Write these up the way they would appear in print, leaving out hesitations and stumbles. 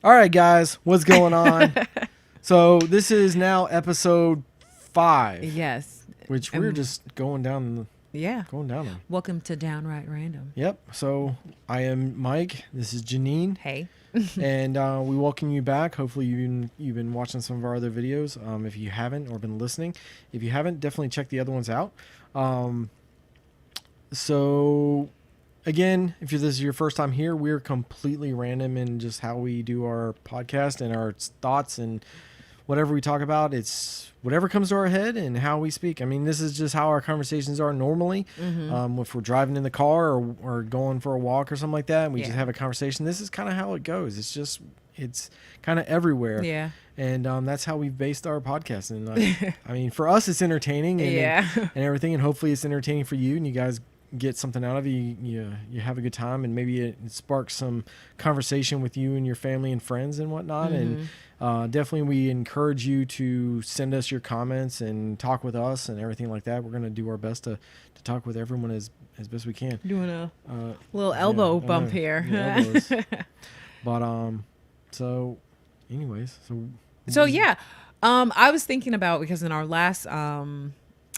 All right, guys, what's going on? So this is now episode 5. Yes. Which we're just going down. Yeah. Going down there. Welcome to Downright Random. Yep. So I am Mike. This is Janine. Hey. And we welcome you back. Hopefully you've been watching some of our other videos. If you haven't or been listening, if you haven't, definitely check the other ones out. So again, if this is your first time here, we're completely random in just how we do our podcast and our thoughts and whatever we talk about. It's whatever comes to our head and how we speak. I mean, this is just how our conversations are normally. If we're driving in the car or going for a walk or something like that, and we just have a conversation. This is kind of how it goes. It's kind of everywhere. Yeah. And that's how we've based our podcast. And I mean, for us, it's entertaining and everything. And hopefully it's entertaining for you and you guys get something out of it. You have a good time, and maybe it sparks some conversation with you and your family and friends and whatnot. And definitely we encourage you to send us your comments and talk with us and everything like that. We're going to do our best to talk with everyone as best we can. Doing a little elbow bump here. But so anyways, I was thinking about, because in our last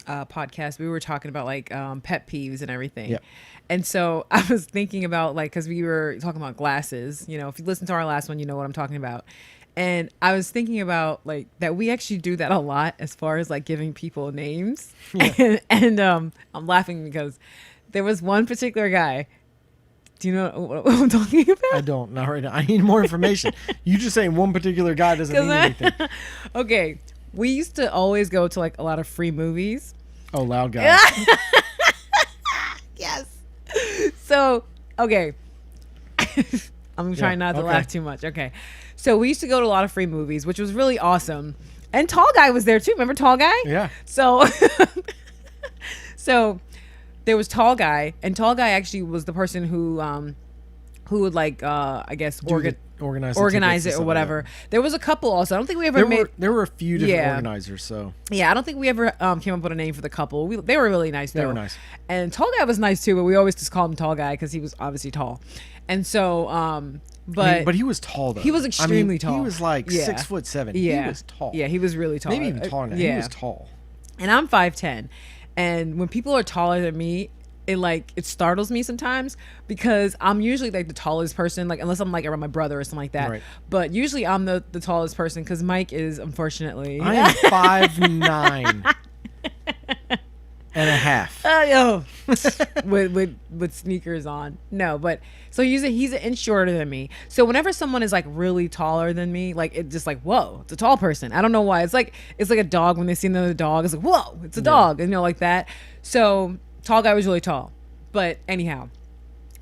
podcast we were talking about like pet peeves and everything, and so I was thinking about, like, because we were talking about glasses, you know, if you listen to our last one you know what I'm talking about, and I was thinking about like that we actually do that a lot as far as like giving people names. And I'm laughing because there was one particular guy. Do you know what I'm talking about? I don't, not right now. I need more information. You just saying one particular guy doesn't mean anything. Okay. We used to always go to like a lot of free movies. Oh, loud guy. Yes. So, okay. I'm trying not to laugh too much. Okay. So we used to go to a lot of free movies, which was really awesome. And Tall Guy was there too. Remember Tall Guy? Yeah. So, so there was Tall Guy, and Tall Guy actually was the person who would like, I guess, organize it or whatever. Like there was a couple also. I don't think we ever there were a few different organizers. So yeah, I don't think we ever came up with a name for the couple. They were really nice though. They were nice. And Tall Guy was nice too, but we always just called him Tall Guy because he was obviously tall. And so but he was tall though. He was extremely tall. He was like 6'7". Yeah. He was tall. Yeah, he was really tall. Maybe even taller than that. He was tall. And I'm 5'10". And when people are taller than me, it startles me sometimes, because I'm usually like the tallest person, like unless I'm like around my brother or something like that. Right. But usually I'm the tallest person, because Mike is, unfortunately, I am 5'9" and a half. with sneakers on. No, but so he's an inch shorter than me. So whenever someone is like really taller than me, like it's just like, whoa, it's a tall person. I don't know why. It's like a dog when they see another dog. It's like, whoa, it's a dog, and like that. So Tall Guy was really tall, but anyhow,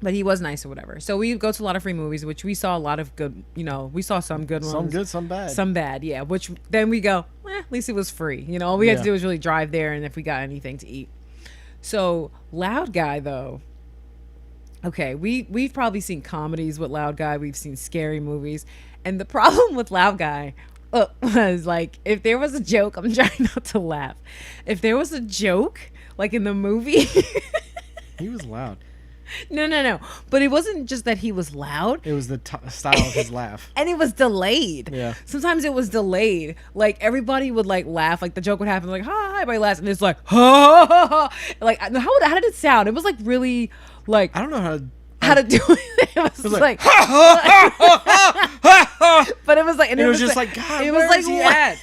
but he was nice or whatever. So we go to a lot of free movies, which we saw a lot of good, we saw some good ones. Some good, some bad. Some bad, yeah. Which then we go, at least it was free. All we had to do was really drive there, and if we got anything to eat. So Loud Guy though, okay, we've probably seen comedies with Loud Guy. We've seen scary movies, and the problem with Loud Guy was like, if there was a joke, I'm trying not to laugh. If there was a joke, like in the movie, he was loud. No. But it wasn't just that he was loud. It was the style of his laugh. And it was delayed. Yeah. Sometimes it was delayed. Like everybody would like laugh. Like the joke would happen. Like, hi, everybody laughs. And it's like, ha, ha, ha. Like, how did it sound? It was like really like, I don't know how to do it. It was like, but it was like, and it was just like, God, it was like, he at?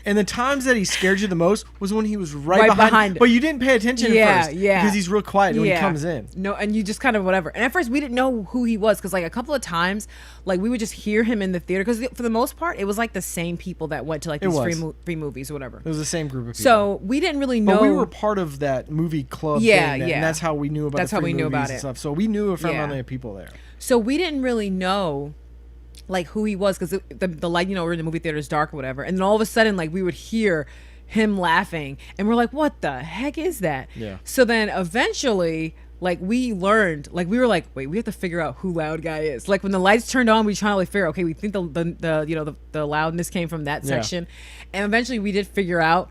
And the times that he scared you the most was when he was right behind. But you didn't pay attention at first. Yeah. Because he's real quiet when he comes in. No, and you just kind of whatever. And at first we didn't know who he was, because like a couple of times, like we would just hear him in the theater, because for the most part it was like the same people that went to like these free movies or whatever. It was the same group of people. So we didn't really know. But we were part of that movie club thing. And that's how we knew about the free movies and stuff. So we knew a fair amount of people there. So we didn't really know like who he was, because the light, we're in the movie theater, is dark or whatever, and then all of a sudden like we would hear him laughing, and we're like, what the heck is that? Yeah. So then eventually, like we learned, like we were like, wait, we have to figure out who Loud Guy is. Like when the lights turned on, we trying to like figure, okay, we think the loudness came from that section, and eventually we did figure out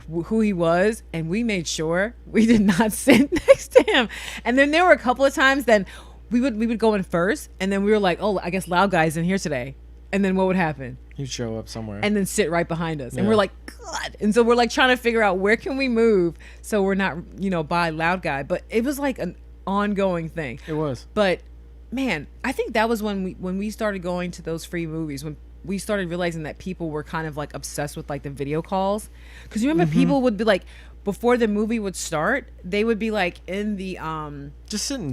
who he was, and we made sure we did not sit next to him. And then there were a couple of times then we would go in first, and then we were like, oh, I guess Loud Guy's in here today. And then what would happen? He'd show up somewhere. And then sit right behind us. And we're like, God. And so we're like trying to figure out where can we move so we're not, by Loud Guy. But it was like an ongoing thing. It was. But man, I think that was when we started going to those free movies, when we started realizing that people were kind of like obsessed with like the video calls. Because you remember people would be like, before the movie would start, they would be like in the just sitting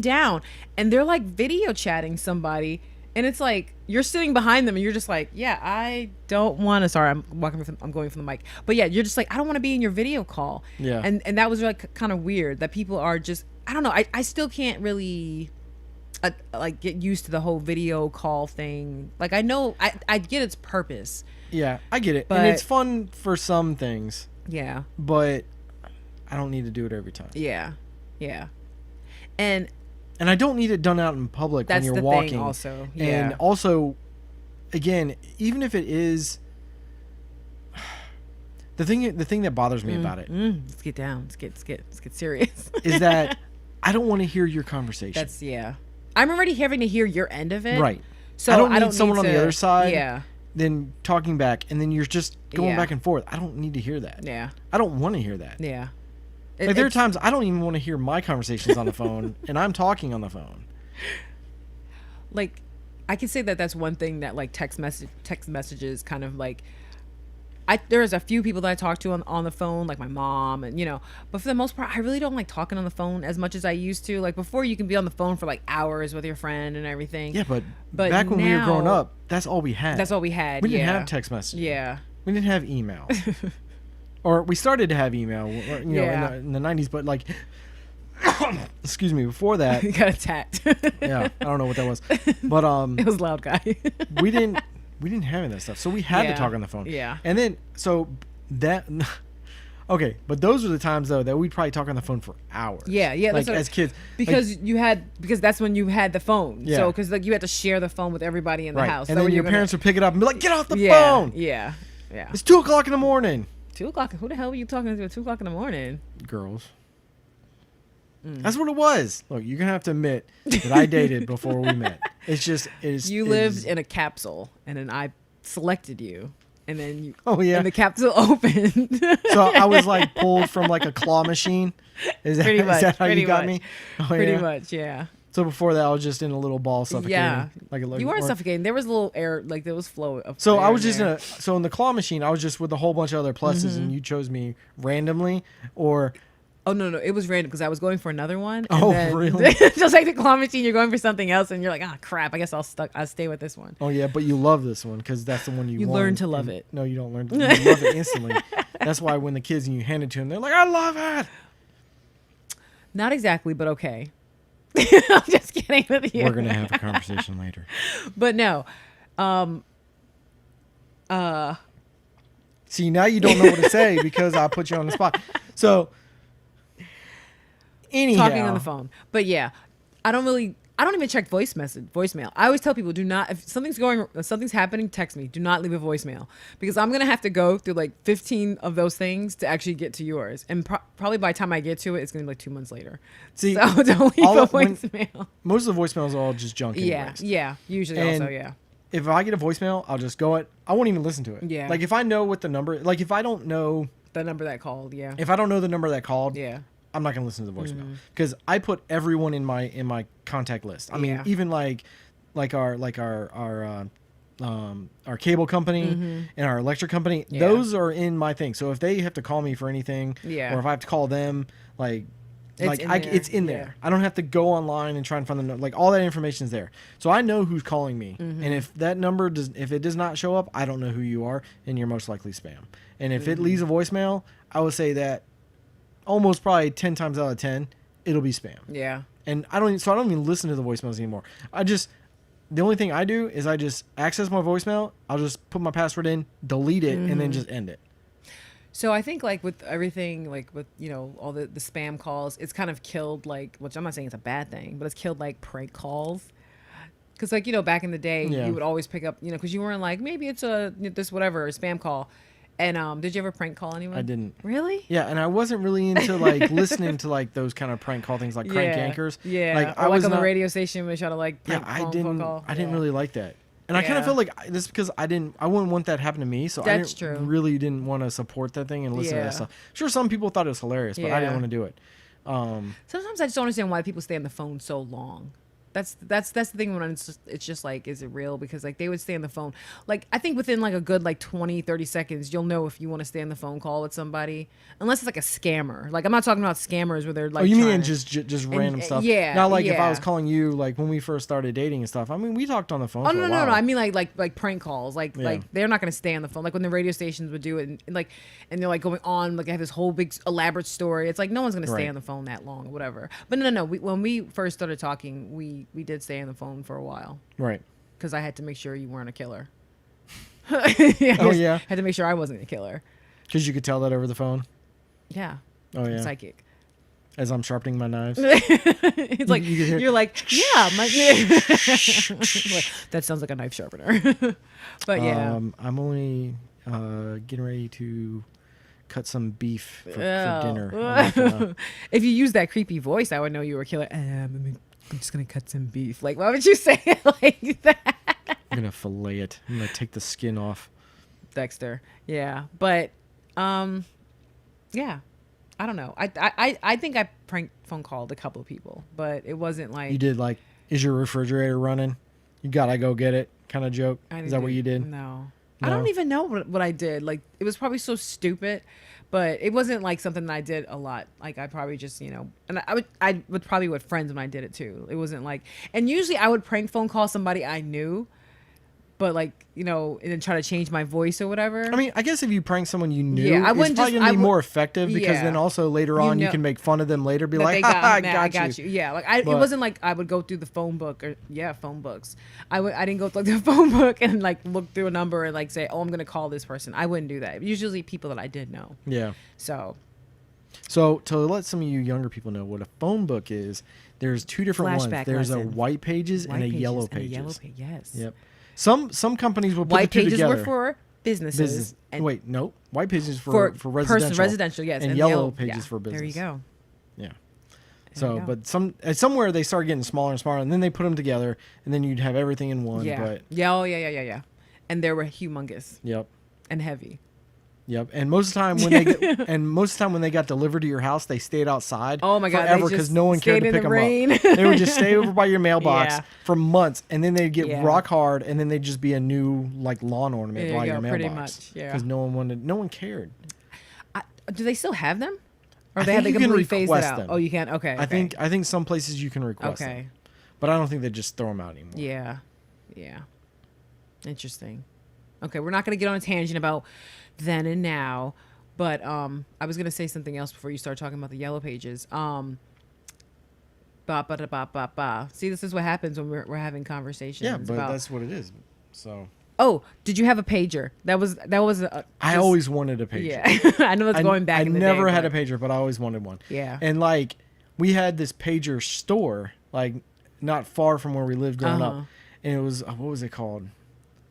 down, and they're like video chatting somebody, and it's like you're sitting behind them and you're just like, yeah, I don't want to. Sorry, I'm going from the mic, but yeah, you're just like, I don't want to be in your video call. Yeah, and that was like kind of weird that people are just, I don't know, I still can't really like get used to the whole video call thing. Like I know I get its purpose. Yeah, I get it, and it's fun for some things. Yeah. But I don't need to do it every time. Yeah. Yeah. And I don't need it done out in public when you're walking. Thing also. Yeah. And also, again, even if it is the thing that bothers me about it. Let's get down. Let's get serious. Is that I don't want to hear your conversation. I'm already having to hear your end of it. Right. So I don't need someone on the other side. Yeah. Then talking back, and then you're just going back and forth. I don't need to hear that. Yeah. I don't want to hear that. Yeah. Like there are times I don't even want to hear my conversations on the phone, and I'm talking on the phone. Like, I can say that that's one thing that like text messages kind of like. There's a few people that I talk to on the phone, like my mom, and but for the most part, I really don't like talking on the phone as much as I used to. Like before, you can be on the phone for like hours with your friend and everything. Yeah, but back when we were growing up, that's all we had. That's all we had. We didn't have text messages. Yeah. We didn't have email. Or we started to have email, in the 90s, but like, excuse me, before that. You got attacked. Yeah, I don't know what that was. But it was Loud Guy. we didn't have any of that stuff, so we had to talk on the phone. Yeah. And then okay, but those are the times though that we'd probably talk on the phone for hours. Yeah, like as kids, because that's when you had the phone. Yeah. So because like you had to share the phone with everybody in the house, and then your parents would pick it up and be like, "Get off the phone!" Yeah, yeah. It's 2:00 in the morning. 2:00. Who the hell were you talking to at 2:00 in the morning? Girls. That's what it was. Look, you're gonna have to admit that I dated before we met. It's just you lived in a capsule, and then I selected you, and then you. Oh yeah. And the capsule opened. So I was like pulled from like a claw machine. Is that how you got me? Oh, pretty much, yeah. So before that, I was just in a little ball suffocating. Yeah, like you weren't suffocating. There was a little air, like there was flow. So I was just in the claw machine. I was just with a whole bunch of other pluses, and you chose me randomly, or. Oh no, it was random because I was going for another one. And then, really? Just like the claw machine, you're going for something else, and you're like, crap. I guess I'll stay with this one. Oh yeah, but you love this one because that's the one you learn to love it. No, you don't learn. You love it instantly. That's why when the kids and you hand it to them, they're like, "I love it." Not exactly, but okay. I'm just kidding with you. We're gonna have a conversation later. But no, See, now you don't know what to say because I put you on the spot. So. Anyhow. Talking on the phone. But yeah, I don't even check voicemail. I always tell people, do not, if something's happening, text me. Do not leave a voicemail because I'm going to have to go through like 15 of those things to actually get to yours. And probably by the time I get to it, it's going to be like 2 months later. See, so don't leave a voicemail. Most of the voicemails are all just junk anyways. Yeah. Usually and also, yeah. If I get a voicemail, I'll just go I won't even listen to it. Yeah. Like if I know what the number, like if I don't know. The number that called, yeah. If I don't know the number that called. Yeah. I'm not gonna listen to the voicemail because I put everyone in my contact list. I mean, even like our cable company and our electric company, those are in my thing. So if they have to call me for anything, or if I have to call them, it's in there. I don't have to go online and try and find the like all that information is there. So I know who's calling me, and if that number if it does not show up, I don't know who you are, and you're most likely spam. And if it leaves a voicemail, I would say that. Almost probably 10 times out of 10, it'll be spam. Yeah. And I don't even listen to the voicemails anymore. The only thing I do is I just access my voicemail. I'll just put my password in, delete it, and then just end it. So I think like with everything, like with, all the spam calls, it's kind of killed like, which I'm not saying it's a bad thing, but it's killed like prank calls. Cause like, back in the day, you would always pick up, cause you weren't like, maybe it's a spam call. And did you ever prank call anyone? I didn't. Really? Yeah, and I wasn't really into like listening to like those kind of prank call things like crank anchors. Yeah. Like I was on the radio station we try to like prank phone call. I didn't really like that. And I kind of feel like this because I wouldn't want that to happen to me. So That's I true. really didn't want to support that thing and listen to that stuff. Sure, some people thought it was hilarious, but I didn't want to do it. Sometimes I just don't understand why people stay on the phone so long. That's the thing when it's just like, is it real? Because like they would stay on the phone. Like I think within like a good like 20, 30 seconds, you'll know if you want to stay on the phone call with somebody. Unless it's like a scammer. Like I'm not talking about scammers where they're like, oh, you mean just random stuff? Yeah. Not like if I was calling you like when we first started dating and stuff. I mean, we talked on the phone. Oh, for a no. while. I mean like prank calls. Like they're not going to stay on the phone. Like when the radio stations would do it and they're like going on, like they have this whole big elaborate story. It's like no one's going to stay on the phone that long or whatever. But no. When we first started talking, we did stay on the phone for a while. Right. Because I had to make sure you weren't a killer. Yeah. Had to make sure I wasn't a killer. Because you could tell that over the phone. Yeah. Oh yeah. Psychic. As I'm sharpening my knives. It's like you're like, yeah, that sounds like a knife sharpener. But yeah. I'm only getting ready to cut some beef for dinner. If you use that creepy voice, I would know you were a killer. I'm just gonna cut some beef. Like, why would you say it like that? I'm gonna fillet it. I'm gonna take the skin off. Dexter. Yeah, but yeah. I don't know. I think I prank phone called a couple of people, but it wasn't like you did. Like, is your refrigerator running? You gotta go get it. Kind of joke. Is that what you did? No. I don't even know what I did. Like, it was probably so stupid, but it wasn't like something that I did a lot. Like, I probably just, and I would probably with friends when I did it too. It wasn't like, and usually I would prank phone call somebody I knew, but like, and then try to change my voice or whatever. I mean, I guess if you prank someone you knew, I it's probably going to be more effective because then also later on you can make fun of them later. Be like, I got you. Yeah, like it wasn't like I would go through the phone book or phone books. I didn't go through the phone book and like look through a number and like say, oh, I'm going to call this person. I wouldn't do that. Usually people that I did know. Yeah. So to let some of you younger people know what a phone book is, there's two different ones. There's a white pages and a yellow pages. Yes. Yep. Some companies will put white the two pages together. were for businesses. And wait, no. White pages for residential. Residential, yes. And yellow pages for business. There you go. Yeah. So, but somewhere they started getting smaller and smaller, and then they put them together, and then you'd have everything in one. Yeah. But Yeah. And they were humongous. Yep. And heavy. Yep, and most of the time when they got delivered to your house, they stayed outside. Oh my God, forever because no one cared to pick them up. They would just stay over by your mailbox for months, and then they'd get rock hard, and then they'd just be a new like lawn ornament by your mailbox. Pretty much, yeah. Because no one cared. Do they still have them, or they completely phased it out? Them. Oh, you can. Okay. I think some places you can request them, but I don't think they just throw them out anymore. Yeah. Interesting. Okay, we're not going to get on a tangent about then and now, but I was going to say something else before you start talking about the yellow pages. See, this is what happens when we're having conversations. Yeah, but that's what it is. So. Oh, did you have a pager? That was. I always wanted a pager. Yeah, I know that's going back. I never had a pager, but I always wanted one. Yeah. And like, we had this pager store, like not far from where we lived growing up, and it was what was it called?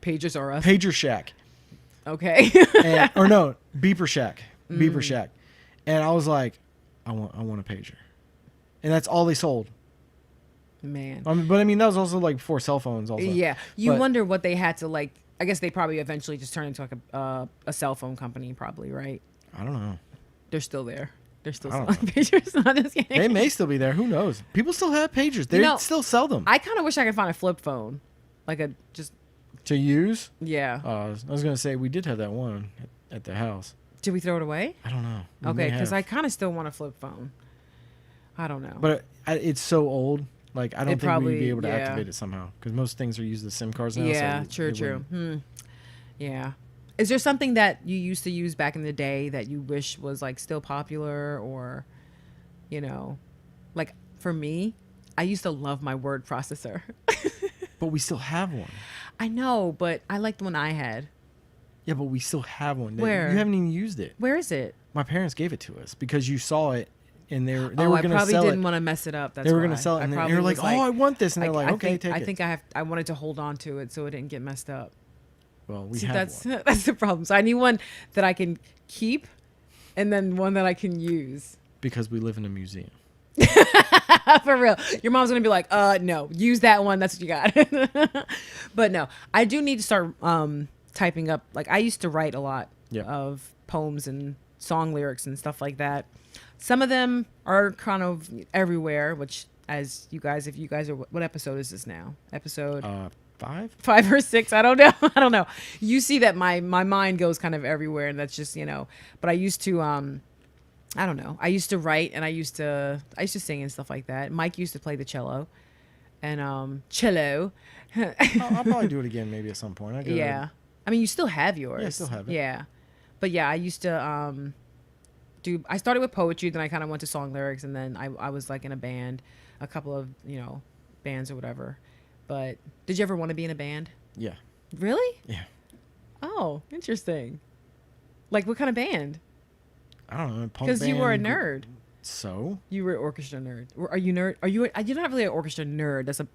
Pagers R Us. Pager Shack. Okay. Or no, Beeper Shack. Beeper Shack. And I was like, I want a pager. And that's all they sold. Man. But I mean, that was also like before cell phones also. Yeah. You wonder what they had to like, I guess they probably eventually just turned into like a cell phone company probably, right? I don't know. They're still there. They're still selling pagers. I'm just kidding. They may still be there. Who knows? People still have pagers. They still sell them. I kind of wish I could find a flip phone. Like to use? Yeah. I was going to say we did have that one at the house. Did we throw it away? I don't know. Okay, because I kind of still want a flip phone. I don't know. But it's so old. Like, I don't think we'd be able to activate it somehow. Because most things are used as SIM cards now. Yeah, so true. Yeah. Is there something that you used to use back in the day that you wish was, like, still popular or, like, for me, I used to love my word processor. But we still have one. I know, but I like the one I had. Yeah, but we still have one. Where? You haven't even used it. Where is it? My parents gave it to us because you saw it, and they were going to sell it. I probably didn't want to mess it up. They were going to sell it, and they were like, "Oh, I want this," and they're like, "Okay, take it." I think I wanted to hold on to it so it didn't get messed up. Well, we have one. That's the problem. So I need one that I can keep, and then one that I can use. Because we live in a museum. For real. Your mom's going to be like, no, use that one. That's what you got. But no, I do need to start typing up. Like, I used to write a lot of poems and song lyrics and stuff like that. Some of them are kind of everywhere, which as you guys, if you guys are, what episode is this now? Episode 5 or 6. I don't know. I don't know. You see that my mind goes kind of everywhere, and that's just, but I used to, I don't know. I used to write, and I used to sing and stuff like that. Mike used to play the cello and, cello. I'll probably do it again maybe at some point. Yeah. I mean, you still have yours. Yeah, I still have it. Yeah. But yeah, I used to, I started with poetry, then I kind of went to song lyrics, and then I was like in a band, a couple of, bands or whatever. But did you ever want to be in a band? Yeah. Really? Yeah. Oh, interesting. Like what kind of band? I don't know. Because you were a nerd. So? You were an orchestra nerd. Are you nerd? You're not really an orchestra nerd.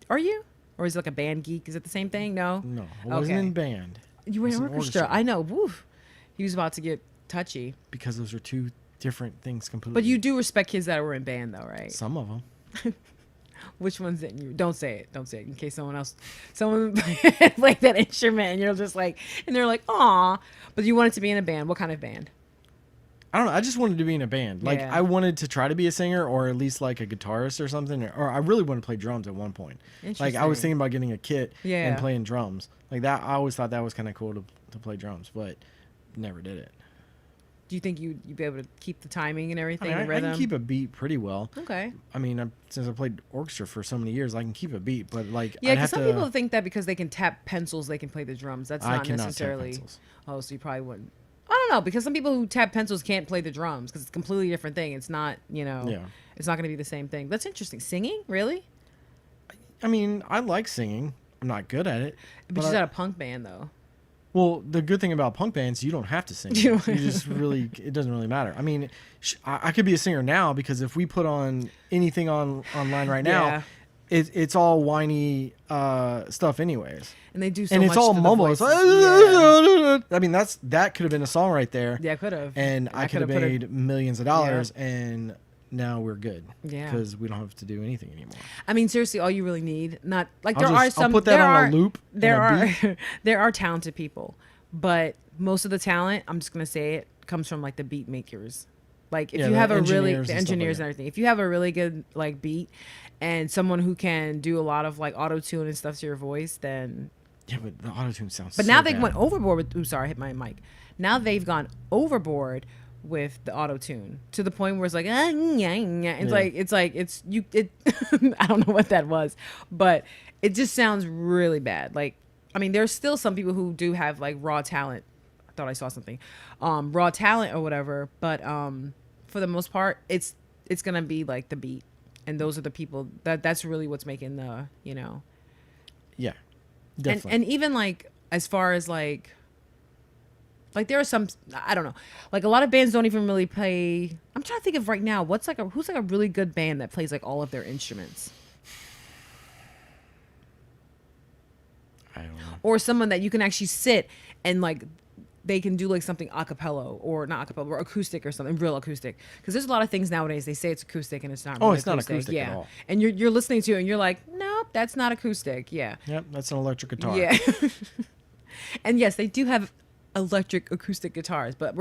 Are you? Or is it like a band geek? Is it the same thing? No? No. I wasn't in band. You were in orchestra. I know. Woof. He was about to get touchy. Because those are two different things completely. But you do respect kids that were in band though, right? Some of them. Which ones didn't you? Don't say it. Don't say it in case someone played that instrument and you're just like, and they're like, aw. But you wanted to be in a band. What kind of band? I don't know. I just wanted to be in a band. Like I wanted to try to be a singer or at least like a guitarist or something. Or I really wanted to play drums at one point. Like I was thinking about getting a kit and playing drums. Like that. I always thought that was kind of cool to play drums, but never did it. Do you think you'd be able to keep the timing and everything? I can keep a beat pretty well. Okay. I mean, since I played orchestra for so many years, I can keep a beat. But like, yeah, because some people think that because they can tap pencils, they can play the drums. That's not necessarily. Tap pencils. Oh, so you probably wouldn't. I don't know, because some people who tap pencils can't play the drums because it's a completely different thing. It's not, it's not going to be the same thing. That's interesting. Singing, really? I mean, I like singing. I'm not good at it. But you're not a punk band, though. Well, the good thing about punk bands, you don't have to sing. You just really, it doesn't really matter. I mean, I could be a singer now because if we put on anything online right now, it's all whiny stuff anyways. And they do so and much. It's all mumble. It's like, I mean, that could have been a song right there. Yeah, could have. And I could have made millions of dollars, and now we're good. Yeah. Because we don't have to do anything anymore. I mean, seriously, all you really need, not like I'll put that on a loop. There are talented people, but most of the talent, I'm just gonna say it, comes from like the beat makers. Like if you have the engineers and everything. If you have a really good like beat and someone who can do a lot of like auto tune and stuff to your voice, then yeah, but the auto tune sounds. But now they went overboard with. Ooh, sorry, I hit my mic. Now they've gone overboard with the auto tune to the point where it's like, it's you. I don't know what that was, but it just sounds really bad. Like, I mean, there's still some people who do have like raw talent. I thought I saw something, raw talent or whatever. But for the most part, it's gonna be like the beat, and those are the people that's really what's making the Yeah, definitely. And even like as far as like there are some, I don't know, like a lot of bands don't even really play. I'm trying to think of right now who's like a really good band that plays like all of their instruments. I don't know. Or someone that you can actually sit and like they can do like something a cappella or not a cappella or acoustic or something real acoustic, because there's a lot of things nowadays they say it's acoustic and it's not really it's not acoustic at all. And you're listening to it and you're like, nope, that's not acoustic. Yep, that's an electric guitar. Yeah. And yes, they do have electric acoustic guitars, but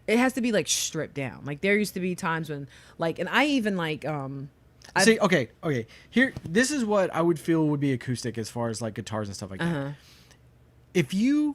it has to be like stripped down. Like there used to be times when like, and I even like see, okay, here, this is what I would feel would be acoustic as far as like guitars and stuff like that. If you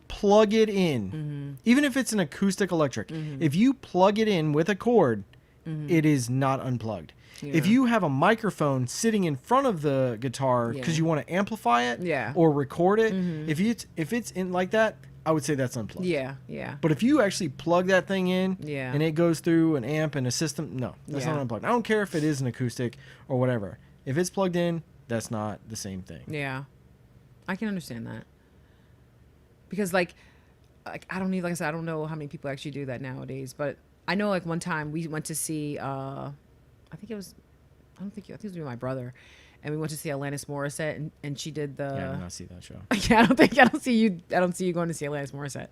plug it in, even if it's an acoustic electric, if you plug it in with a cord, it is not unplugged. Yeah. If you have a microphone sitting in front of the guitar because you want to amplify it or record it, if it's in like that, I would say that's unplugged. Yeah. But if you actually plug that thing in and it goes through an amp and a system, no, that's not unplugged. I don't care if it is an acoustic or whatever. If it's plugged in, that's not the same thing. Yeah. I can understand that. Because like I don't need, like I said, I don't know how many people actually do that nowadays, but I know like one time we went to see I think it was with my brother, and we went to see Alanis Morissette, and she did the. Yeah, I did not see that show. Yeah, I don't see you going to see Alanis Morissette.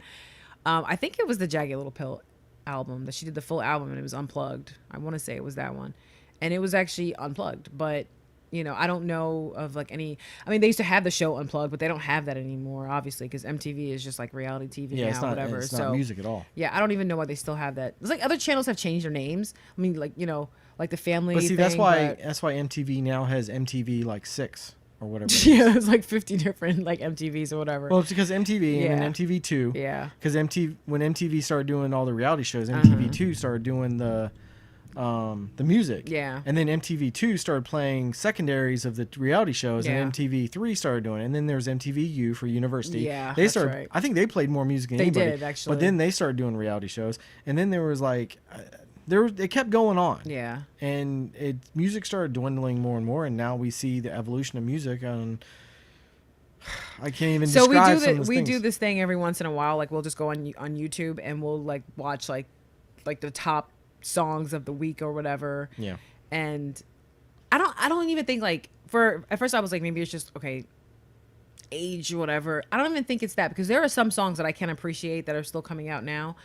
I think it was the Jagged Little Pill album that she did the full album and it was unplugged. I want to say it was that one, and it was actually unplugged. But you know, I don't know of like any. I mean, they used to have the show unplugged, but they don't have that anymore, obviously, because MTV is just like reality TV now, it's not, whatever. It's not music at all. Yeah, I don't even know why they still have that. It's like other channels have changed their names. I mean, like, you know, like the family. But see, thing, that's why MTV now has MTV like 6 or whatever. Yeah, there's like 50 different like MTVs or whatever. Well, it's because MTV and then MTV2. Yeah. Because when MTV started doing all the reality shows, MTV2 started doing the music. Yeah. And then MTV2 started playing secondaries of the reality shows, and MTV3 started doing it. And then there was MTVU for university. Yeah, they started. Right. I think they played more music than anybody. They did, actually. But then they started doing reality shows, and then there was like, it kept going on. Yeah. And music started dwindling more and more, and now we see the evolution of music on. I can't even. So we do this thing every once in a while. Like we'll just go on YouTube and we'll like watch like the top songs of the week or whatever. Yeah. And I don't even think like at first I was like, maybe it's just age or whatever. I don't even think it's that, because there are some songs that I can appreciate that are still coming out now,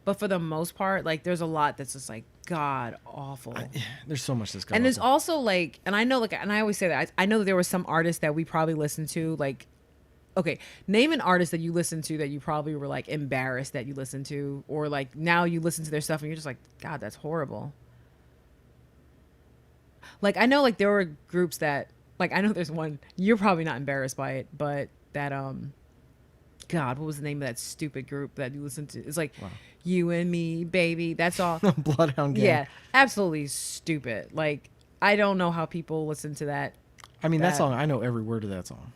but for the most part, like there's a lot that's just like god awful. There's so much that's god and there's awful. also like, and I know like, and I always say that I know that there were some artists that we probably listened to, like, okay, name an artist that you listened to that you probably were like embarrassed that you listened to, or like now you listen to their stuff and you're just like, God, that's horrible. Like I know like there were groups that, like I know there's one, you're probably not embarrassed by it, but that God, what was the name of that stupid group that you listened to? It's like You and Me, Baby. That's all. Bloodhound Gang. Yeah, absolutely stupid. Like I don't know how people listen to that. I mean, that song, I know every word of that song.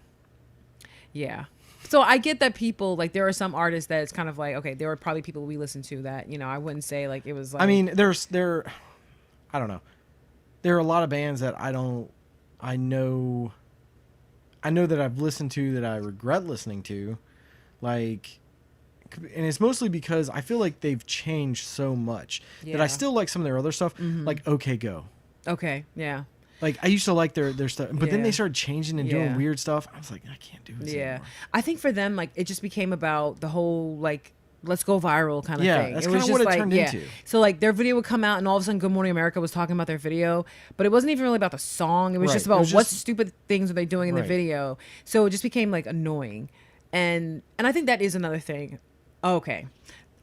Yeah. So I get that people, like, there are some artists that it's kind of like, okay, there were probably people we listened to that, you know, I wouldn't say like it was like. I mean, I don't know. There are a lot of bands that I know that I've listened to that I regret listening to. Like, and it's mostly because I feel like they've changed so much that I still like some of their other stuff, like OK Go. Okay, yeah. Like I used to like their stuff, but then they started changing and doing weird stuff. I was like, I can't do this anymore. I think for them, like it just became about the whole like let's go viral kind of thing. Yeah, that's kind of what it turned into. So like their video would come out, and all of a sudden, Good Morning America was talking about their video, but it wasn't even really about the song. It was just about what stupid things are they doing in the video. So it just became like annoying, and I think that is another thing. Okay,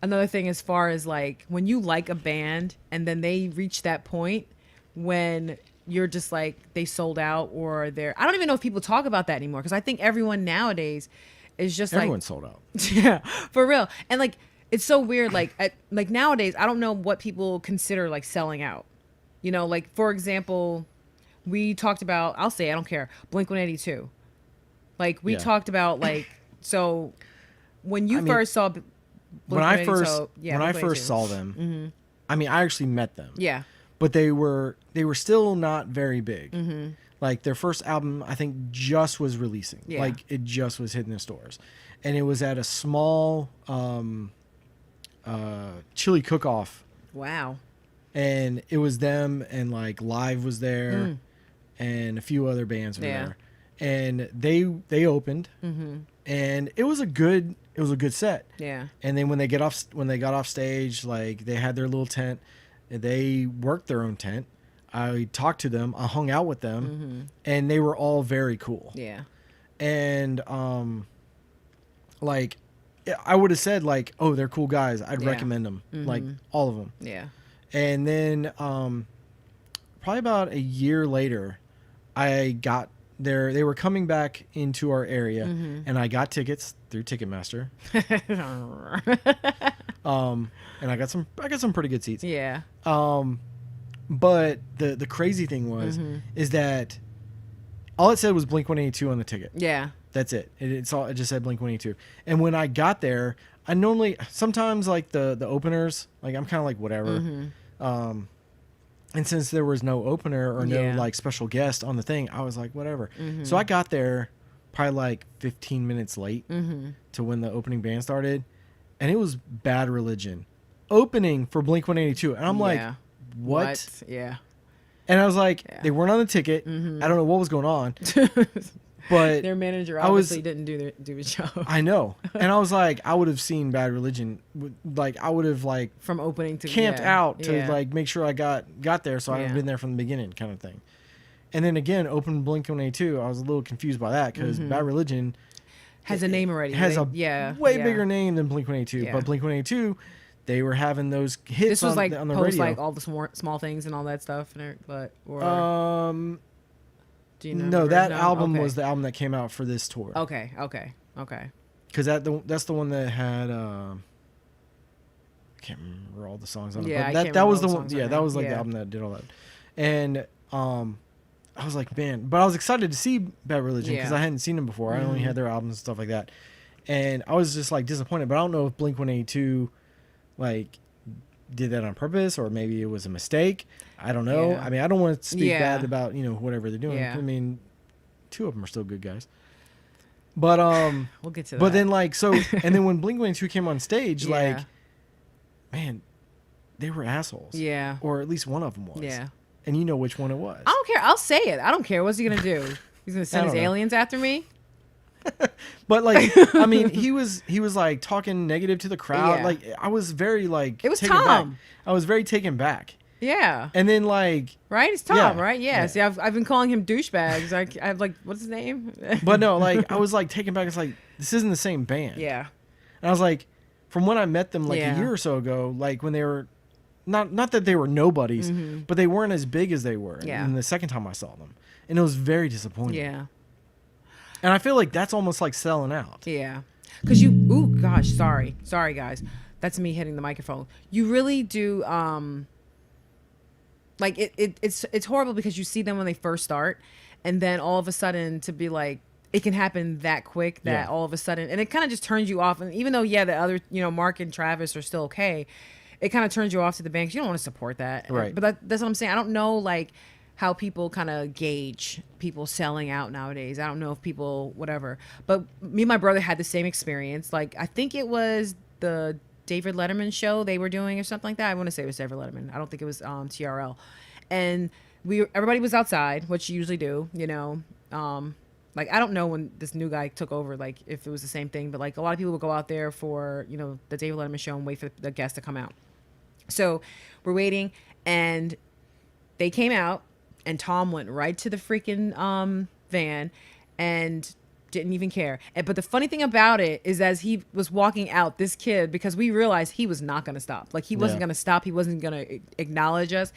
another thing as far as like when you like a band and then they reach that point when you're just like they sold out, or they're, I don't even know if people talk about that anymore, because I think everyone nowadays is just everyone's sold out. Yeah, for real. And like it's so weird, like like nowadays I don't know what people consider like selling out, you know, like for example we talked about, I'll say, I don't care, Blink-182. Like we talked about like, so when you first saw when I first saw them, I mean I actually met them. Yeah. But they were still not very big. Like their first album, I think, just was releasing. Yeah. Like it just was hitting the stores, and it was at a small chili cook-off. Wow. And it was them, and like Live was there, and a few other bands were there, and they opened, and it was a good set. Yeah. And then when they got off stage, like they had their little tent. They worked their own tent. I talked to them. I hung out with them, and they were all very cool. Yeah. And like, I would have said like, oh, they're cool guys. I'd recommend them, like all of them. Yeah. And then probably about a year later, I got there. They were coming back into our area, and I got tickets through Ticketmaster. And I got some pretty good seats. Yeah. But the crazy thing was is that all it said was Blink-182 on the ticket. Yeah. That's it. It just said Blink-182. And when I got there, I normally sometimes like the openers, like I'm kind of like whatever. And since there was no opener or no like special guest on the thing, I was like whatever. So I got there probably like 15 minutes late to when the opening band started, and it was Bad Religion opening for Blink-182, and I'm like, what? Yeah. And I was like, they weren't on the ticket. I don't know what was going on. But their manager obviously didn't do his job. I know. And I was like, I would have seen Bad Religion. Like, I would have, like, from opening to camped out to, like, make sure I got there so I had been there from the beginning kind of thing. And then, again, open Blink-182, I was a little confused by that because Bad Religion has a name already. Has a way bigger name than Blink-182. Yeah. But Blink-182, they were having those hits this was on the radio. Like all the small things and all that stuff. Do you know? No, that album was the album that came out for this tour. Okay. Because that's the one that had I can't remember all the songs on it. Yeah, but that was the one. Yeah, that was like the album that did all that. And I was like, man, but I was excited to see Bad Religion because I hadn't seen them before. I only had their albums and stuff like that, and I was just like disappointed. But I don't know if Blink-182 like did that on purpose or maybe it was a mistake. I don't know. I mean, I don't want to speak bad about whatever they're doing. I mean, two of them are still good guys. But we'll get to that. But then and then when Blink-182 came on stage, like, man, they were assholes. Yeah. Or at least one of them was. Yeah. And you know which one it was. I don't care. I'll say it. I don't care. What's he gonna do? He's gonna send his aliens after me? But like, I mean, he was like talking negative to the crowd. Yeah. Like, I was very like, it was Tom. Back. I was very taken back. Yeah. And then like, right? It's Tom, right? Yeah. See, I've been calling him douchebags. I've like, what's his name? But no, like, I was like taken back. It's like, this isn't the same band. Yeah. And I was like, from when I met them like a year or so ago, like when they were. Not that they were nobodies, but they weren't as big as they were in the second time I saw them. And it was very disappointing. Yeah. And I feel like that's almost like selling out. Yeah. Because sorry, guys. That's me hitting the microphone. You really do, like, it's horrible because you see them when they first start, and then all of a sudden to be like, it can happen that quick that all of a sudden, and it kind of just turns you off. And even though, the other, Mark and Travis are still okay, it kind of turns you off to the band because you don't want to support that. Right. But that's what I'm saying. I don't know, like, how people kind of gauge people selling out nowadays. I don't know if people, whatever. But me and my brother had the same experience. Like, I think it was the David Letterman show they were doing or something like that. I want to say it was David Letterman. I don't think it was TRL. And everybody was outside, which you usually do, like, I don't know when this new guy took over, like, if it was the same thing. But, like, a lot of people would go out there for, the David Letterman show and wait for the guests to come out. So we're waiting, and they came out, and Tom went right to the freaking van and didn't even care. But the funny thing about it is, as he was walking out, this kid, because we realized he was not going to stop. Like, he wasn't going to stop. He wasn't going to acknowledge us.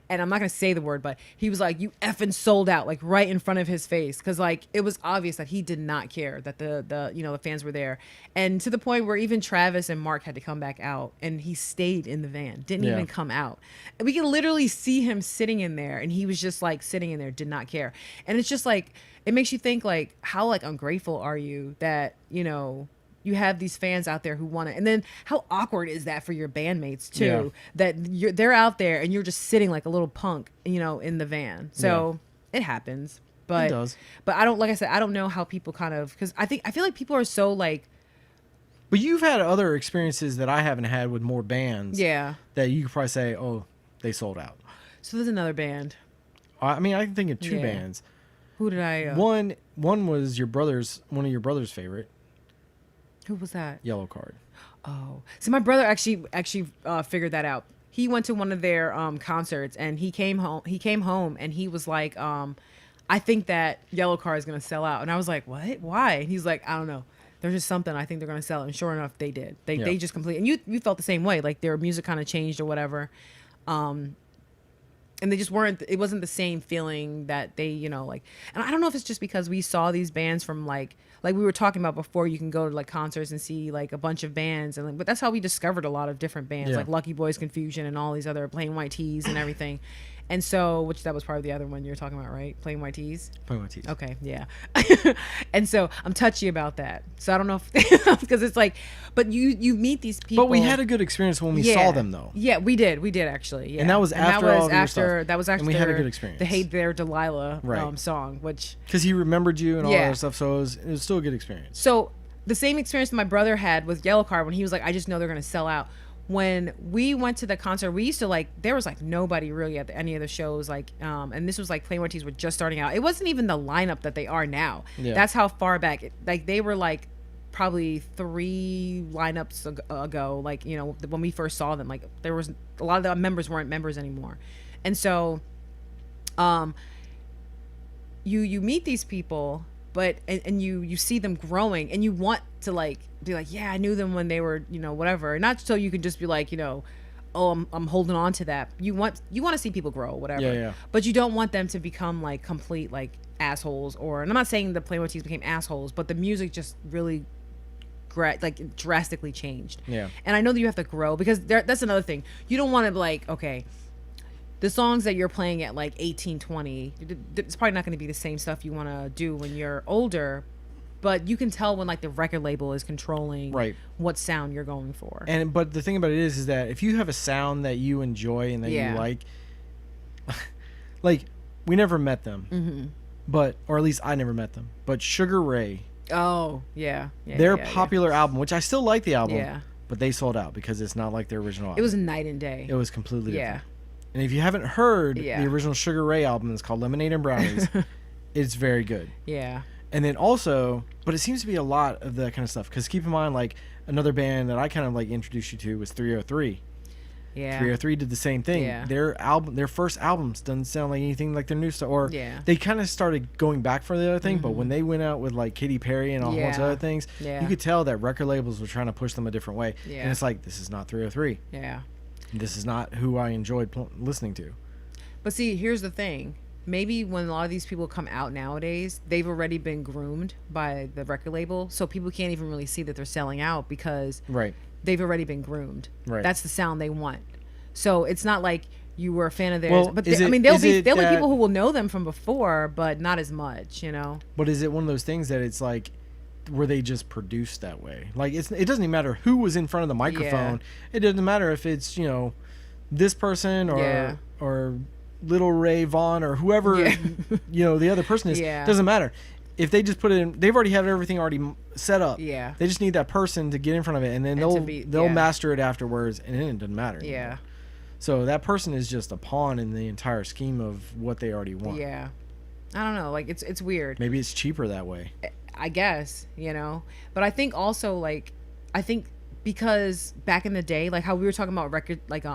And I'm not going to say the word, but he was like, you effing sold out, like right in front of his face. Cause like, it was obvious that he did not care that the fans were there. And to the point where even Travis and Mark had to come back out, and he stayed in the van, didn't even come out. And we could literally see him sitting in there, and he was just like sitting in there, did not care. And it's just like, it makes you think, like, how like ungrateful are you that, you have these fans out there who want it. And then how awkward is that for your bandmates too, that they're out there and you're just sitting like a little punk, in the van. So it happens, but, it does. But I don't, like I said, I don't know how people kind of, cause I feel like people are so like, but you've had other experiences that I haven't had with more bands. Yeah. That you could probably say, oh, they sold out. So there's another band. I mean, I can think of two bands. Who did I? One was one of your brother's favorite. Who was that? Yellowcard. Oh, so my brother actually figured that out. He went to one of their concerts, and he came home and he was like, I think that Yellowcard is gonna sell out. And I was like, what? Why? And he's like, I don't know. There's just something, I think they're gonna sell it. And sure enough, they did. They just completely. And you felt the same way, like their music kind of changed or whatever. And they just weren't, it wasn't the same feeling that they, like, and I don't know if it's just because we saw these bands from like we were talking about before, you can go to like concerts and see like a bunch of bands, and like, but that's how we discovered a lot of different bands, like Lucky Boys Confusion and all these other Plain White Tees and everything. And so, which that was probably the other one you were talking about, right? Plain White Tees? Plain White Tees. Okay, yeah. And so I'm touchy about that. So I don't know if, because it's like, but you meet these people. But we had a good experience when we saw them, though. Yeah, we did actually. Yeah. And that was after all your stuff. That was after. And we had a good experience. The Hey There Delilah song, which. Because he remembered you and all that stuff, so it was still a good experience. So the same experience that my brother had with Yellowcard when he was like, I just know they're going to sell out. when we went to the concert, we used to like, there was like nobody really at any of the shows, like, and this was like Plain White T's were just starting out. It wasn't even the lineup that they are now. Yeah. That's how far back, like they were like probably 3 lineups ago, like, you know, when we first saw them, like there was a lot of the members weren't members anymore. And so, you meet these people, but and you see them growing, and you want to like be like, yeah, I knew them when they were, you know, whatever. Not so you can just be like, you know, oh, I'm holding on to that. You want to see people grow, whatever. Yeah. But you don't want them to become like complete like assholes. Or, and I'm not saying the Plain White T's became assholes, but the music just really like drastically changed. Yeah. And I know that you have to grow, because that's another thing. You don't want to be like, okay, the songs that you're playing at like 18, 20, it's probably not going to be the same stuff you want to do when you're older, but you can tell when like the record label is controlling what sound you're going for. But the thing about it is that if you have a sound that you enjoy and that you like we never met them, but, or at least I never met them, but Sugar Ray. Oh, yeah. Their popular album, which I still like the album, but they sold out because it's not like their original album. It was night and day. It was completely different. And if you haven't heard the original Sugar Ray album, it's called Lemonade and Brownies. It's very good. Yeah. And then also, but it seems to be a lot of that kind of stuff. Because keep in mind, like, another band that I kind of, like, introduced you to was 303. Yeah. 303 did the same thing. Yeah. Their first albums doesn't sound like anything like their new stuff. Or they kind of started going back for the other thing. But when they went out with, like, Katy Perry and a whole bunch of other things, you could tell that record labels were trying to push them a different way. Yeah. And it's like, this is not 303. Yeah. This is not who I enjoyed listening to. But see, here's the thing. Maybe when a lot of these people come out nowadays, they've already been groomed by the record label. So people can't even really see that they're selling out, because they've already been groomed. Right. That's the sound they want. So it's not like you were a fan of theirs. Well, but there'll be people who will know them from before, but not as much, you know? But is it one of those things that it's like, were they just produced that way? Like, it doesn't even matter who was in front of the microphone. It doesn't matter if it's, you know, this person or Little Ray Vaughn or whoever you know the other person is. Doesn't matter. If they just put it in, they've already have everything already set up. They just need that person to get in front of it, and then they'll master it afterwards, and then it doesn't matter anymore. So that person is just a pawn in the entire scheme of what they already want. I don't know, like it's weird. Maybe it's cheaper that way, I guess, you know. But I think also, like, because back in the day, like how we were talking about record, like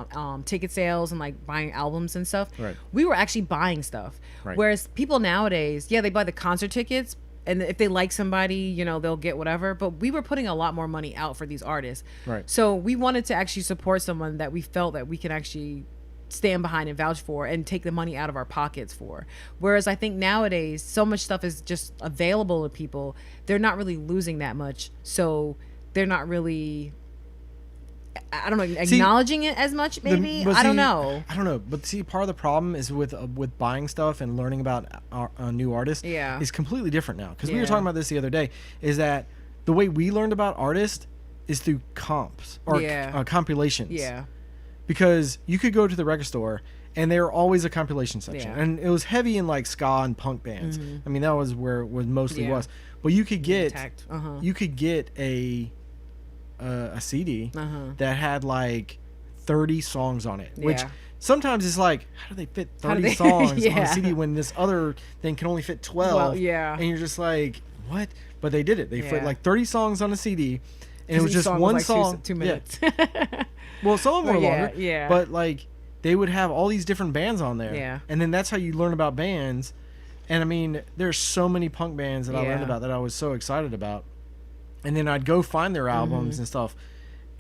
ticket sales and like buying albums and stuff, we were actually buying stuff. Whereas people nowadays, they buy the concert tickets, and if they like somebody, you know, they'll get whatever. But we were putting a lot more money out for these artists. So we wanted to actually support someone that we felt that we can actually stand behind and vouch for and take the money out of our pockets for. Whereas I think nowadays so much stuff is just available to people, they're not really losing that much, so they're not really, I don't know, acknowledging it as much, maybe. I don't know, but see, part of the problem is with buying stuff and learning about new artists is completely different now, because we were talking about this the other day, is that the way we learned about artists is through comps or compilations. Because you could go to the record store and there were always a compilation section, and it was heavy in like ska and punk bands. I mean, that was where it mostly was. But you could get a CD that had like 30 songs on it, which sometimes it's like, how do they fit 30 songs on a CD when this other thing can only fit 12? And you're just like, what? But they did it. They put like 30 songs on a CD, and it was just one song. 2 minutes. Well, some of them were longer, but like they would have all these different bands on there, and then that's how you learn about bands. And I mean, there's so many punk bands that I learned about that I was so excited about, and then I'd go find their albums and stuff.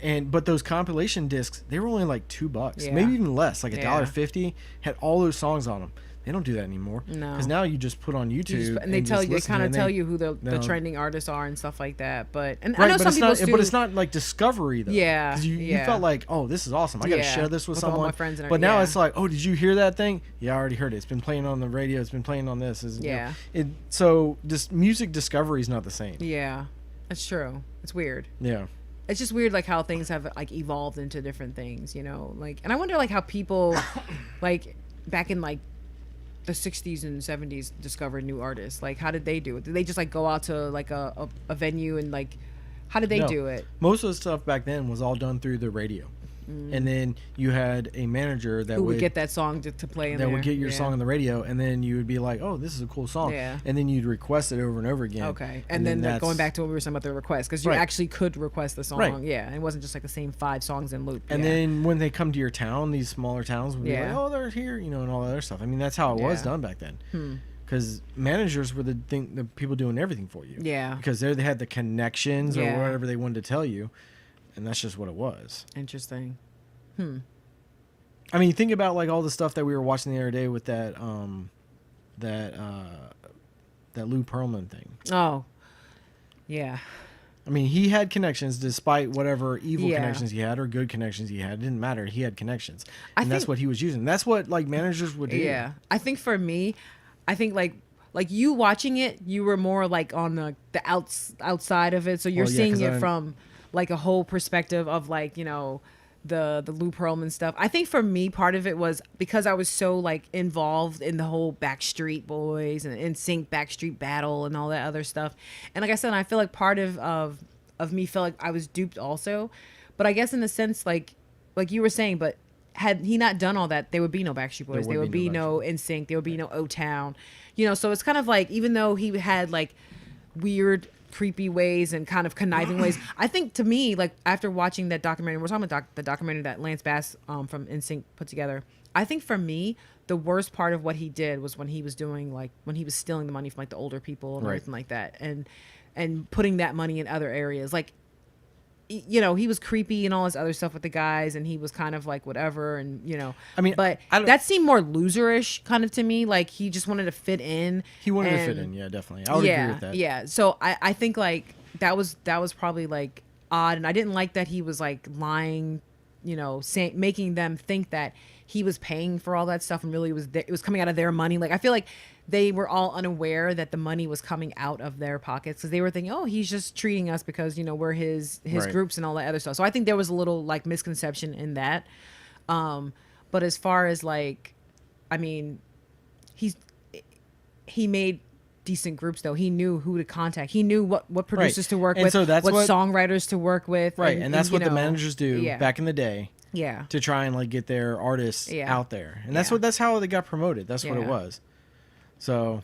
But those compilation discs, they were only like $2, maybe even less, like $1.50. Had all those songs on them. They don't do that anymore. No, because now you just put on YouTube and they kind of tell you who the trending artists are and stuff like that. But I know some people do. But it's not like discovery though. Because you felt like, oh, this is awesome. I got to share this with someone. All my friends but now it's like, oh, did you hear that thing? Yeah, I already heard it. It's been playing on the radio. It's been playing on this. So this music discovery is not the same. Yeah, that's true. It's weird. Yeah. It's just weird, like how things have like evolved into different things, you know. Like, and I wonder like how people, like back in like the 60s and 70s discovered new artists. Like, how did they do it? Did they just like go out to like a venue and like, how did they do it? Most of the stuff back then was all done through the radio. and then you had a manager that would get that song to play in that there. would get your song on the radio, and then you would be like, oh, this is a cool song, and then you'd request it over and over again. Okay, and then going back to what we were saying about the request, because you actually could request the song, and it wasn't just like the same 5 songs in loop. And then when they come to your town, these smaller towns would be like, oh, they're here, you know, and all that other stuff. I mean, that's how it was done back then. Because managers were the people doing everything for you. Yeah. Because they had the connections or whatever they wanted to tell you, and that's just what it was. Interesting. I mean, think about like all the stuff that we were watching the other day with that Lou Pearlman thing. Oh, yeah. I mean, he had connections despite whatever evil connections he had or good connections he had. It didn't matter. He had connections, and that's what he was using. That's what like managers would do. Yeah, I think for me, I think like you watching it, you were more like on the outside of it, so you're seeing it from like a whole perspective of like, you know, the Lou Pearlman stuff. I think for me, part of it was because I was so like involved in the whole Backstreet Boys and NSYNC Backstreet Battle and all that other stuff. And like I said, I feel like part of me felt like I was duped also. But I guess in the sense like you were saying, but had he not done all that, there would be no Backstreet Boys. There would be no NSYNC. There would be no O-Town. You know, so it's kind of like, even though he had like weird, creepy ways and kind of conniving ways, I think to me, like after watching that documentary, we're talking about the documentary that Lance Bass from NSYNC put together. I think for me, the worst part of what he did was when he was doing like when he was stealing the money from like the older people and everything like that, and putting that money in other areas. Like, you know, he was creepy and all this other stuff with the guys, and he was kind of like whatever, and you know, I mean, but that seemed more loserish kind of to me. Like he just wanted to fit in. He wanted to fit in, yeah, definitely. I would agree with that. Yeah, so I think like that was probably like odd, and I didn't like that he was like lying, you know, making them think that he was paying for all that stuff, and really it was coming out of their money. Like I feel like they were all unaware that the money was coming out of their pockets, because they were thinking, oh, he's just treating us because, you know, we're his groups and all that other stuff. So I think there was a little like misconception in that. But as far as like, I mean, he made decent groups though. He knew who to contact. He knew what producers to work with, so what songwriters to work with. Right. And that's what the managers do back in the day. Yeah. To try and like get their artists out there. And that's how they got promoted. That's what it was. So,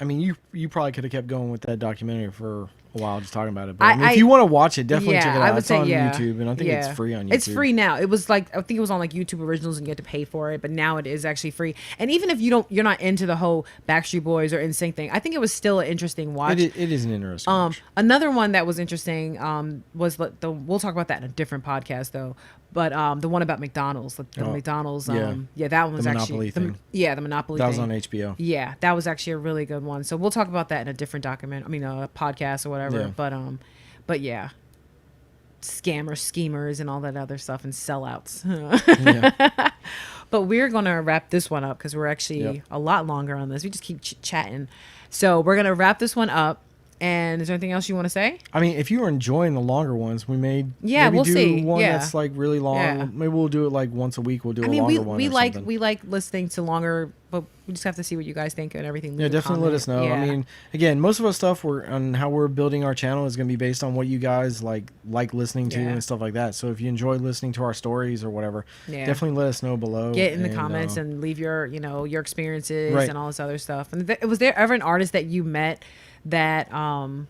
I mean, you probably could have kept going with that documentary for a while just talking about it. But I mean, if you want to watch it, definitely check it out. It's on YouTube, and I think it's free on YouTube. It's free now. It was like, I think it was on like YouTube Originals and you had to pay for it, but now it is actually free. And even if you're not into the whole Backstreet Boys or NSYNC thing, I think it was still an interesting watch. It is an interesting watch. Another one that was interesting was we'll talk about that in a different podcast though. But the one about McDonald's, McDonald's, that one was actually the Monopoly thing. That was on HBO. Yeah, that was actually a really good one. So we'll talk about that in a different podcast or whatever. Yeah. But yeah, scammers, schemers, and all that other stuff, and sellouts. But we're gonna wrap this one up because we're actually a lot longer on this. We just keep chatting, so we're gonna wrap this one up. And is there anything else you want to say? I mean, if you are enjoying the longer ones, we may we'll do see. One that's like really long. Yeah. Maybe we'll do it like once a week. We'll do a longer one. We like listening to longer, but we just have to see what you guys think and everything. Yeah, definitely let us know. Yeah. I mean, again, most of our stuff on how we're building our channel is going to be based on what you guys like listening to and stuff like that. So if you enjoy listening to our stories or whatever, definitely let us know below. Get in the comments and leave your experiences and all this other stuff. And was there ever an artist that you met that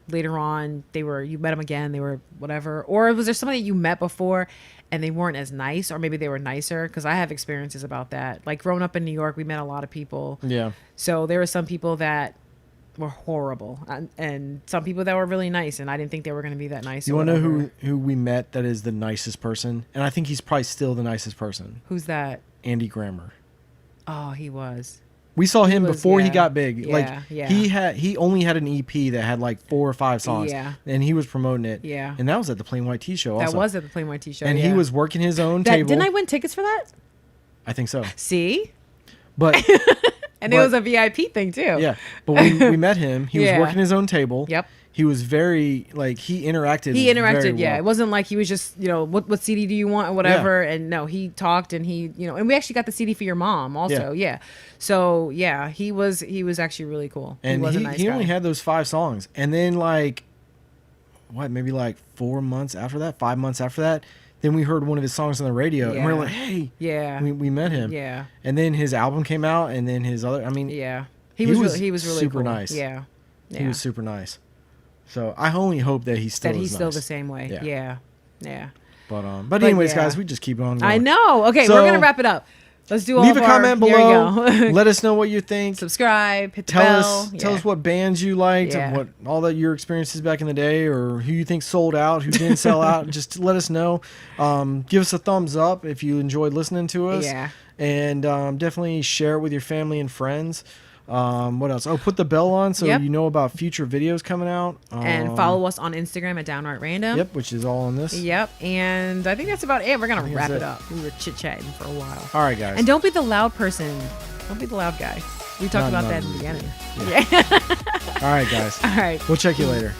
later on you met them again, they were whatever, or was there somebody that you met before and they weren't as nice, or maybe they were nicer? Because I have experiences about that. Like growing up in New York, we met a lot of people. Yeah. So there were some people that were horrible and some people that were really nice, and I didn't think they were going to be that nice. You want to know who we met that is the nicest person? And I think he's probably still the nicest person. Who's that? Andy Grammer. Oh, he was. We saw him before he got big. He only had an EP that had like 4 or 5 songs. Yeah. And he was promoting it. Yeah. And that was at the Plain White Tee Show also. That was at the Plain White Tee Show. And he was working his own table. Didn't I win tickets for that? I think so. See? But it was a VIP thing too. Yeah. But we met him. He was working his own table. Yep. He was very he interacted. Very well. It wasn't like he was just, what CD do you want or whatever. Yeah. And no, he talked and and we actually got the CD for your mom also. Yeah. So yeah, he was actually really cool. And he was a nice guy. Only had those 5 songs. And then maybe 4 months after that, 5 months after that, then we heard one of his songs on the radio, and we're like, hey, we met him. Yeah. And then his album came out, and then his other, he was really super cool. nice. Yeah. He was super nice. So I only hope that he's still the same way. Yeah. But anyways, guys, we just keep on going. I know. Okay, so, we're gonna wrap it up. Let's do all leave a comment below. Let us know what you think. Subscribe. Hit the bell. Tell us what bands you liked, and what all that your experiences back in the day, or who you think sold out, who didn't sell out. Just let us know. Give us a thumbs up if you enjoyed listening to us. Yeah. And definitely share it with your family and friends. What else? Oh, put the bell on so you know about future videos coming out. And follow us on Instagram at Downright Random. Yep, which is all on this. Yep, and I think that's about it. We're going to wrap it up. We were chit-chatting for a while. All right, guys. And don't be the loud person. Don't be the loud guy. We talked about that in the beginning. Yeah. All right, guys. All right. We'll check you later.